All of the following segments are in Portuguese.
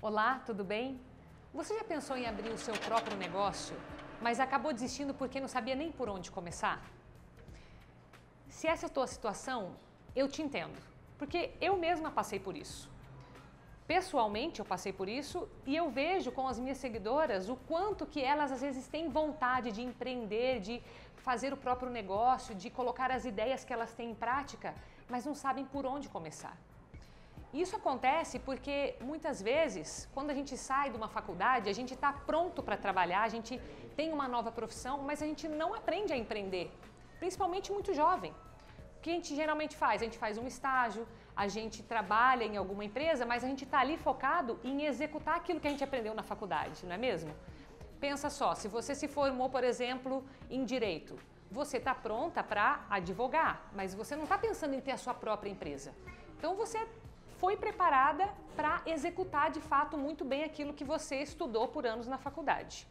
Olá, tudo bem? Você já pensou em abrir o seu próprio negócio, mas acabou desistindo porque não sabia nem por onde começar? Se essa é a tua situação, eu te entendo, porque eu mesma passei por isso. Pessoalmente, eu passei por isso e eu vejo com as minhas seguidoras o quanto que elas às vezes têm vontade de empreender, de fazer o próprio negócio, de colocar as ideias que elas têm em prática, mas não sabem por onde começar. Isso acontece porque muitas vezes, quando a gente sai de uma faculdade, a gente está pronto para trabalhar, a gente tem uma nova profissão, mas a gente não aprende a empreender, principalmente muito jovem. O que a gente geralmente faz? A gente faz um estágio, a gente trabalha em alguma empresa, mas a gente está ali focado em executar aquilo que a gente aprendeu na faculdade, não é mesmo? Pensa só, se você se formou, por exemplo, em Direito, você está pronta para advogar, mas você não está pensando em ter a sua própria empresa. Então você foi preparada para executar de fato muito bem aquilo que você estudou por anos na faculdade.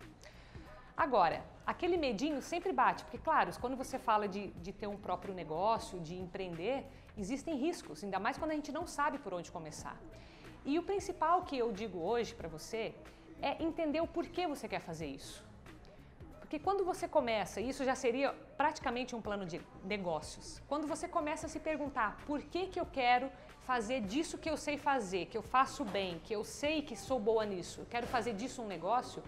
Agora, aquele medinho sempre bate, porque claro, quando você fala de ter um próprio negócio, de empreender, existem riscos, ainda mais quando a gente não sabe por onde começar. E o principal que eu digo hoje para você é entender o porquê você quer fazer isso. Porque quando você começa, e isso já seria praticamente um plano de negócios, quando você começa a se perguntar por que eu quero fazer disso que eu sei fazer, que eu faço bem, que eu sei que sou boa nisso, eu quero fazer disso um negócio,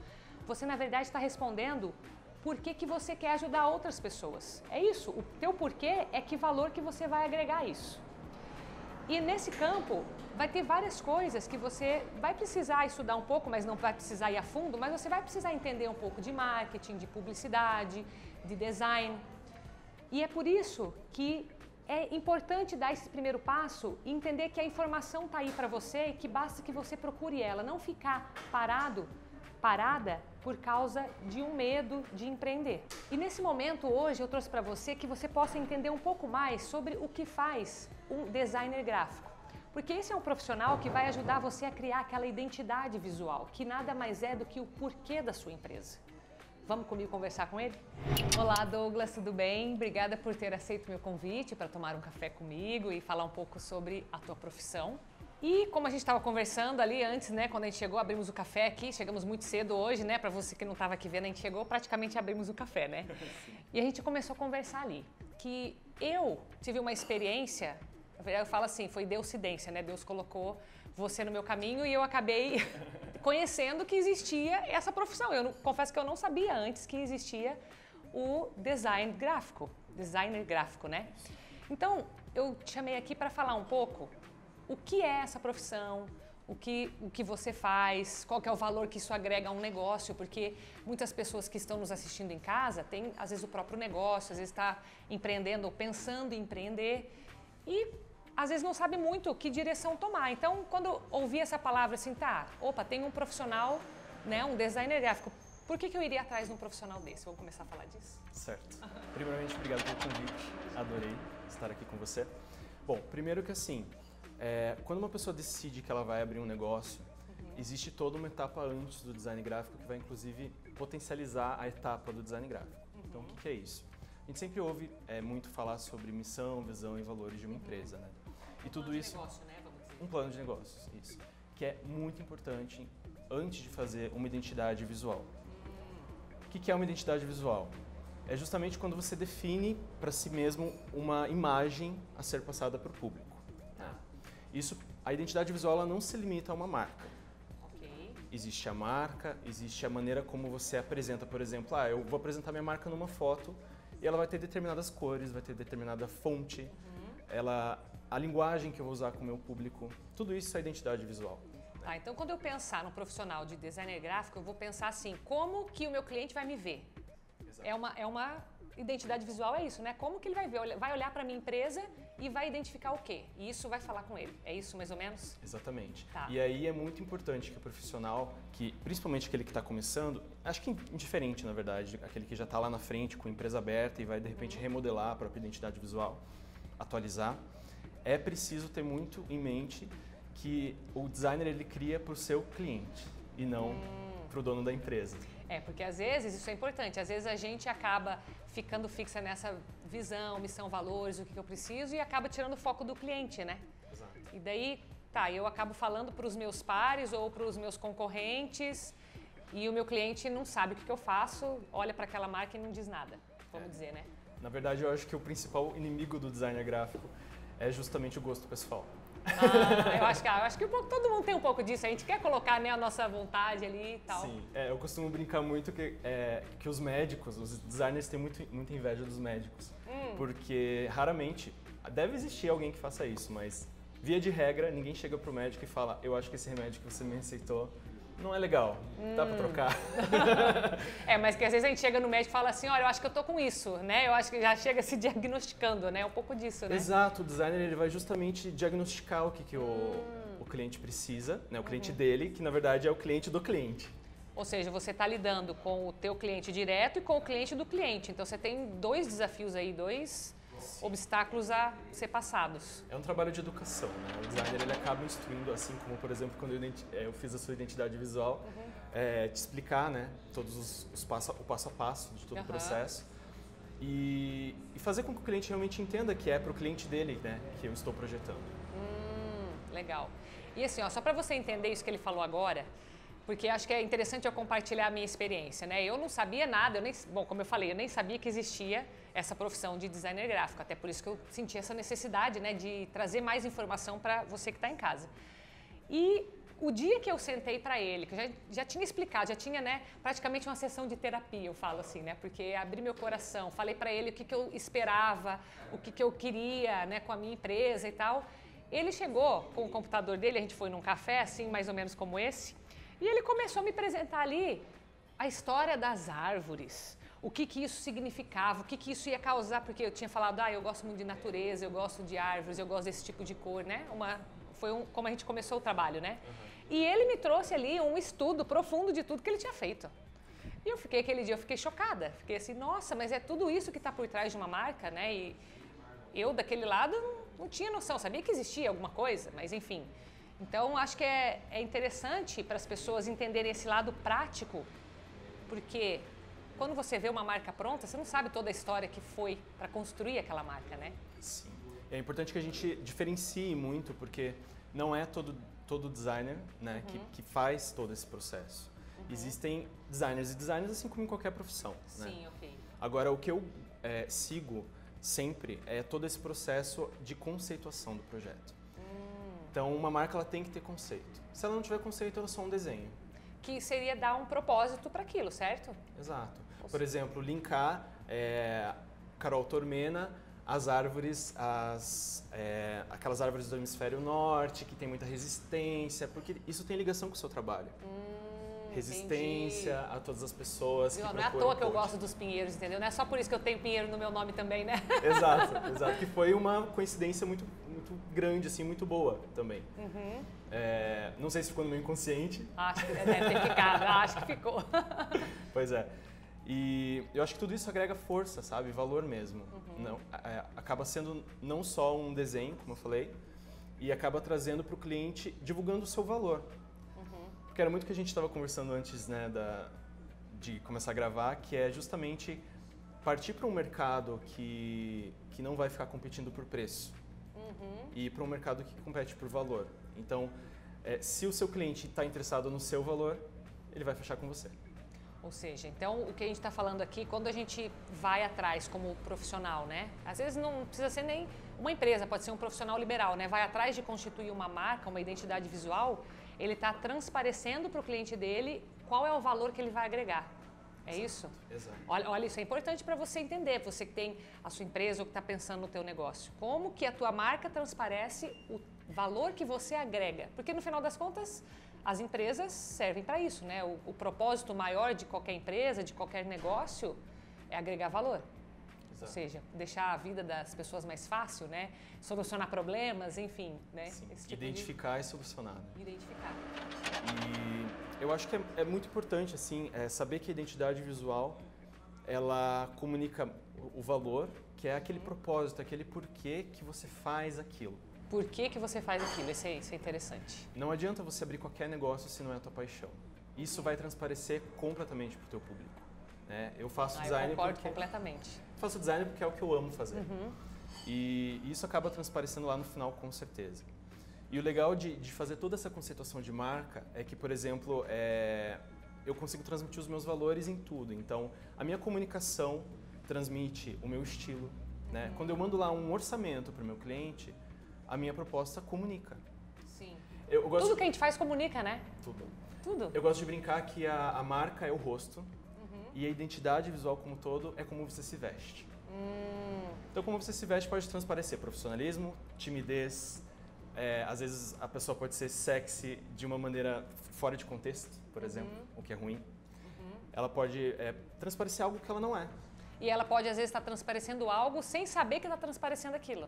você na verdade está respondendo por que você quer ajudar outras pessoas. É isso, o teu porquê é que valor que você vai agregar a isso. E nesse campo vai ter várias coisas que você vai precisar estudar um pouco, mas não vai precisar ir a fundo, mas você vai precisar entender um pouco de marketing, de publicidade, de design. E é por isso que é importante dar esse primeiro passo e entender que a informação está aí para você e que basta que você procure ela, não ficar parada por causa de um medo de empreender. E nesse momento hoje eu trouxe para você que você possa entender um pouco mais sobre o que faz um designer gráfico. Porque esse é um profissional que vai ajudar você a criar aquela identidade visual, que nada mais é do que o porquê da sua empresa. Vamos comigo conversar com ele? Olá Douglas, tudo bem? Obrigada por ter aceito meu convite para tomar um café comigo e falar um pouco sobre a tua profissão. E como a gente estava conversando ali antes, né, quando a gente chegou, abrimos o café aqui, chegamos muito cedo hoje, né, para você que não estava aqui vendo, a gente chegou, praticamente abrimos o café, né? E a gente começou a conversar ali, que eu tive uma experiência, na verdade eu falo assim, foi deucidência, né, Deus colocou você no meu caminho e eu acabei conhecendo que existia essa profissão. Confesso que eu não sabia antes que existia o designer gráfico, né? Então, eu te chamei aqui para falar um pouco o que é essa profissão, o que você faz, qual que é o valor que isso agrega a um negócio, porque muitas pessoas que estão nos assistindo em casa têm, às vezes, o próprio negócio, às vezes está empreendendo ou pensando em empreender e, às vezes, não sabe muito que direção tomar. Então, quando eu ouvi essa palavra assim, tem um profissional, né, um designer gráfico, por que eu iria atrás de um profissional desse? Vamos começar a falar disso? Certo. Primeiramente, obrigado pelo convite, adorei estar aqui com você. Bom, primeiro que assim, quando uma pessoa decide que ela vai abrir um negócio, existe toda uma etapa antes do design gráfico que vai inclusive potencializar a etapa do design gráfico. Então, o que é isso? A gente sempre ouve muito falar sobre missão, visão e valores de uma empresa, né? E tudo isso, negócio, né? Vamos dizer. um plano de negócios, isso, que é muito importante antes de fazer uma identidade visual. O que é uma identidade visual? É justamente quando você define para si mesmo uma imagem a ser passada para o público. Isso, a identidade visual ela não se limita a uma marca. Ok. Existe a marca, existe a maneira como você apresenta, por exemplo, eu vou apresentar minha marca numa foto e ela vai ter determinadas cores, vai ter determinada fonte, a linguagem que eu vou usar com o meu público, tudo isso é identidade visual. Tá, então quando eu pensar no profissional de designer gráfico, eu vou pensar assim, como que o meu cliente vai me ver? Exato. É uma identidade visual, é isso, né? Como que ele vai ver? Vai olhar para a minha empresa e vai identificar o quê? E isso vai falar com ele. É isso mais ou menos? Exatamente. Tá. E aí é muito importante que o profissional, principalmente aquele que está começando, acho que indiferente na verdade, aquele que já está lá na frente com a empresa aberta e vai de repente remodelar a própria identidade visual, atualizar, é preciso ter muito em mente que o designer ele cria para o seu cliente e não para o dono da empresa. Porque às vezes isso é importante, às vezes a gente acaba ficando fixa nessa visão, missão, valores, o que eu preciso e acaba tirando o foco do cliente, né? Exato. E daí Tá, eu acabo falando para os meus pares ou para os meus concorrentes e o meu cliente não sabe o que eu faço, olha para aquela marca e não diz nada, vamos dizer, né? Na verdade, eu acho que o principal inimigo do designer gráfico é justamente o gosto pessoal. Eu acho que todo mundo tem um pouco disso. A gente quer colocar, né, a nossa vontade ali e tal. Sim, eu costumo brincar muito que os médicos, os designers têm muita inveja dos médicos. Porque raramente, deve existir alguém que faça isso, mas via de regra, ninguém chega pro médico e fala: eu acho que esse remédio que você me receitou não é legal, dá pra trocar? Mas que às vezes a gente chega no médico e fala assim: olha, eu acho que eu tô com isso, né? Eu acho que já chega se diagnosticando, né? Um pouco disso, né? Exato, o designer ele vai justamente diagnosticar o que o cliente precisa, né? O cliente dele, que na verdade é o cliente do cliente. Ou seja, você está lidando com o teu cliente direto e com o cliente do cliente. Então você tem dois desafios aí, dois obstáculos a ser passados. É um trabalho de educação, né? O designer ele acaba instruindo, assim como, por exemplo, quando eu fiz a sua identidade visual, te explicar, né, todos o passo a passo de todo o processo e fazer com que o cliente realmente entenda que é para o cliente dele, né, que eu estou projetando. Legal. E assim, ó, só para você entender isso que ele falou agora, porque acho que é interessante eu compartilhar a minha experiência, né? Eu não sabia nada, como eu falei, eu nem sabia que existia essa profissão de designer gráfico, até por isso que eu senti essa necessidade, né, de trazer mais informação para você que está em casa. E o dia que eu sentei para ele, que eu já tinha explicado, já tinha, né, praticamente uma sessão de terapia, eu falo assim, né, porque abri meu coração, falei para ele o que eu esperava, o que eu queria, né, com a minha empresa e tal. Ele chegou com o computador dele, a gente foi num café, assim, mais ou menos como esse, e ele começou a me apresentar ali a história das árvores, o que isso significava, o que isso ia causar, porque eu tinha falado, eu gosto muito de natureza, eu gosto de árvores, eu gosto desse tipo de cor, né? Como a gente começou o trabalho, né? E ele me trouxe ali um estudo profundo de tudo que ele tinha feito. E aquele dia eu fiquei chocada, fiquei assim, nossa, mas é tudo isso que está por trás de uma marca, né? E eu, daquele lado, não tinha noção, sabia que existia alguma coisa, mas enfim. Então, acho que é interessante para as pessoas entenderem esse lado prático, porque quando você vê uma marca pronta, você não sabe toda a história que foi para construir aquela marca, né? Sim. É importante que a gente diferencie muito, porque não é todo designer, né, que faz todo esse processo. Existem designers e designers, assim como em qualquer profissão. Sim, né? ok. Agora, o que eu sigo sempre é todo esse processo de conceituação do projeto. Então, uma marca ela tem que ter conceito. Se ela não tiver conceito, ela é só um desenho. Que seria dar um propósito para aquilo, certo? Exato. Por exemplo, linkar Carol Tormena às árvores, aquelas árvores do hemisfério norte, que tem muita resistência, porque isso tem ligação com o seu trabalho. Resistência entendi. A todas as pessoas que Não é à toa que eu gosto dos pinheiros, entendeu? Não é só por isso que eu tenho pinheiro no meu nome também, né? Exato. Que foi uma coincidência muito grande, assim, muito boa também. Não sei se ficou no meu inconsciente. Acho que deve ter ficado, acho que ficou. Pois é. E eu acho que tudo isso agrega força, sabe? Valor mesmo. Não, acaba sendo não só um desenho, como eu falei, e acaba trazendo para o cliente, divulgando o seu valor. Porque era muito o que a gente estava conversando antes, né, de começar a gravar, que é justamente partir para um mercado que não vai ficar competindo por preço. E para um mercado que compete por valor. Então, se o seu cliente está interessado no seu valor, ele vai fechar com você. Ou seja, então o que a gente está falando aqui, quando a gente vai atrás como profissional, né? Às vezes não precisa ser nem uma empresa, pode ser um profissional liberal, né? Vai atrás de constituir uma marca, uma identidade visual, ele está transparecendo para o cliente dele qual é o valor que ele vai agregar. É isso? Exato. Olha, isso é importante para você entender, você que tem a sua empresa ou que está pensando no teu negócio. Como que a tua marca transparece o valor que você agrega? Porque no final das contas, as empresas servem para isso, né? O propósito maior de qualquer empresa, de qualquer negócio, é agregar valor. Exato. Ou seja, deixar a vida das pessoas mais fácil, né? Solucionar problemas, enfim, né? Esse tipo identificar e solucionar. Identificar. E eu acho que é muito importante, assim, saber que a identidade visual, ela comunica o valor, que é aquele propósito, aquele porquê que você faz aquilo. Por que você faz aquilo? Isso é interessante. Não adianta você abrir qualquer negócio se não é a tua paixão. Isso vai transparecer completamente para o teu público. Né? Eu faço design eu concordo completamente. Faço design porque é o que eu amo fazer. E isso acaba transparecendo lá no final, com certeza. E o legal de fazer toda essa conceituação de marca é que, por exemplo, eu consigo transmitir os meus valores em tudo. Então, a minha comunicação transmite o meu estilo, né? Quando eu mando lá um orçamento para o meu cliente, a minha proposta comunica. Sim. Tudo que a gente faz comunica, né? Tudo. Eu gosto de brincar que a marca é o rosto e a identidade visual como todo é como você se veste. Então, como você se veste pode transparecer profissionalismo, timidez. Às vezes a pessoa pode ser sexy de uma maneira fora de contexto, por exemplo, o que é ruim. Ela pode transparecer algo que ela não é. E ela pode, às vezes, estar transparecendo algo sem saber que está transparecendo aquilo.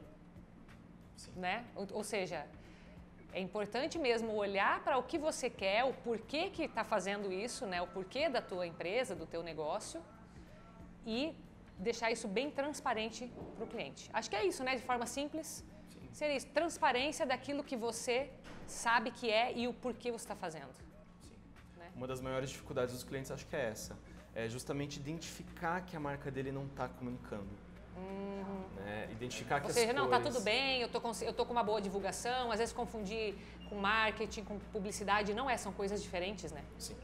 Sim. Né? Ou seja, é importante mesmo olhar para o que você quer, o porquê que está fazendo isso, né? O porquê da tua empresa, do teu negócio e deixar isso bem transparente para o cliente. Acho que é isso, né? De forma simples. Sim. Seria isso, transparência daquilo que você sabe que é e o porquê você está fazendo. Sim. Né? Uma das maiores dificuldades dos clientes acho que é essa. É justamente identificar que a marca dele não está comunicando. Né? Identificar que Ou seja, as não, cores... tá tudo bem, eu tô com uma boa divulgação, às vezes confundir com marketing, com publicidade, não são coisas diferentes, né? Sim.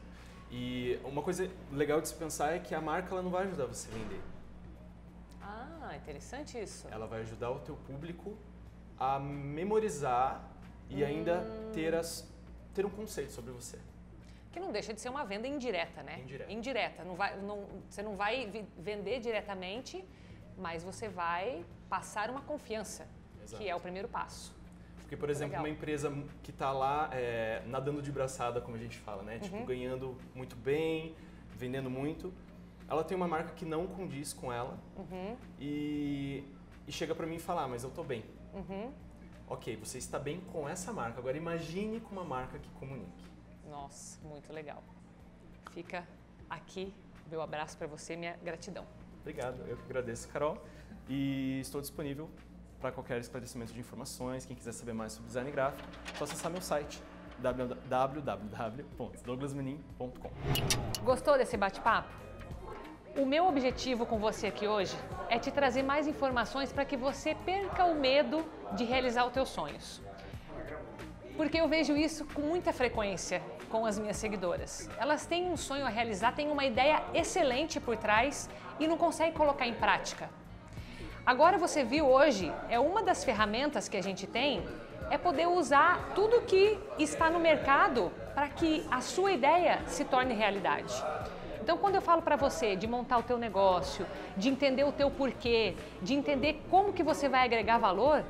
E uma coisa legal de se pensar é que a marca ela não vai ajudar você a vender. Ah, interessante isso. Ela vai ajudar o teu público a memorizar e ainda ter um conceito sobre você. Que não deixa de ser uma venda indireta, né? Indireta. Você não vai vender diretamente, mas você vai passar uma confiança, Exato. que é o primeiro passo. Porque, por exemplo, uma empresa que está lá nadando de braçada, como a gente fala, né? Tipo, ganhando muito bem, vendendo muito, ela tem uma marca que não condiz com ela e chega para mim e fala, mas eu tô bem. Ok, você está bem com essa marca, agora imagine com uma marca que comunique. Nossa, muito legal. Fica aqui meu abraço para você, minha gratidão. Obrigado, eu que agradeço, Carol. E estou disponível para qualquer esclarecimento de informações. Quem quiser saber mais sobre design gráfico, é só acessar meu site www.douglasmenin.com. Gostou desse bate-papo? O meu objetivo com você aqui hoje é te trazer mais informações para que você perca o medo de realizar os teus sonhos. Porque eu vejo isso com muita frequência com as minhas seguidoras. Elas têm um sonho a realizar, têm uma ideia excelente por trás e não conseguem colocar em prática. Agora você viu hoje, uma das ferramentas que a gente tem é poder usar tudo que está no mercado para que a sua ideia se torne realidade. Então, quando eu falo para você de montar o teu negócio, de entender o teu porquê, de entender como que você vai agregar valor,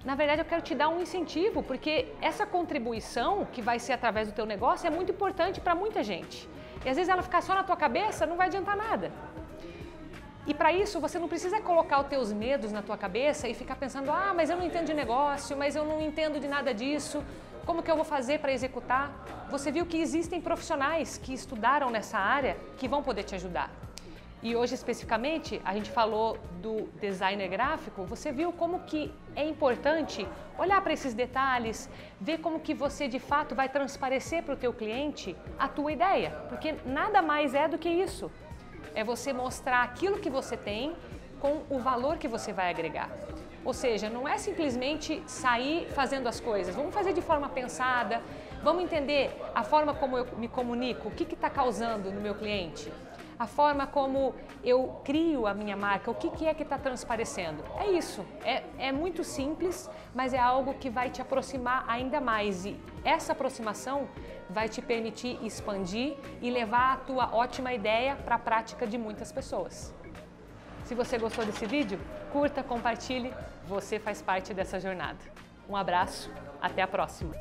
na verdade, eu quero te dar um incentivo, porque essa contribuição que vai ser através do teu negócio é muito importante para muita gente. E às vezes ela ficar só na tua cabeça não vai adiantar nada. E para isso, você não precisa colocar os teus medos na tua cabeça e ficar pensando, mas eu não entendo de negócio, mas eu não entendo de nada disso, como que eu vou fazer para executar? Você viu que existem profissionais que estudaram nessa área que vão poder te ajudar. E hoje, especificamente, a gente falou do designer gráfico, você viu como que é importante olhar para esses detalhes, ver como que você, de fato, vai transparecer para o teu cliente a tua ideia, porque nada mais é do que isso. É você mostrar aquilo que você tem com o valor que você vai agregar. Ou seja, não é simplesmente sair fazendo as coisas, vamos fazer de forma pensada, vamos entender a forma como eu me comunico, o que está causando no meu cliente. A forma como eu crio a minha marca, o que é que está transparecendo. É isso, é muito simples, mas é algo que vai te aproximar ainda mais e essa aproximação vai te permitir expandir e levar a tua ótima ideia para a prática de muitas pessoas. Se você gostou desse vídeo, curta, compartilhe, você faz parte dessa jornada. Um abraço, até a próxima!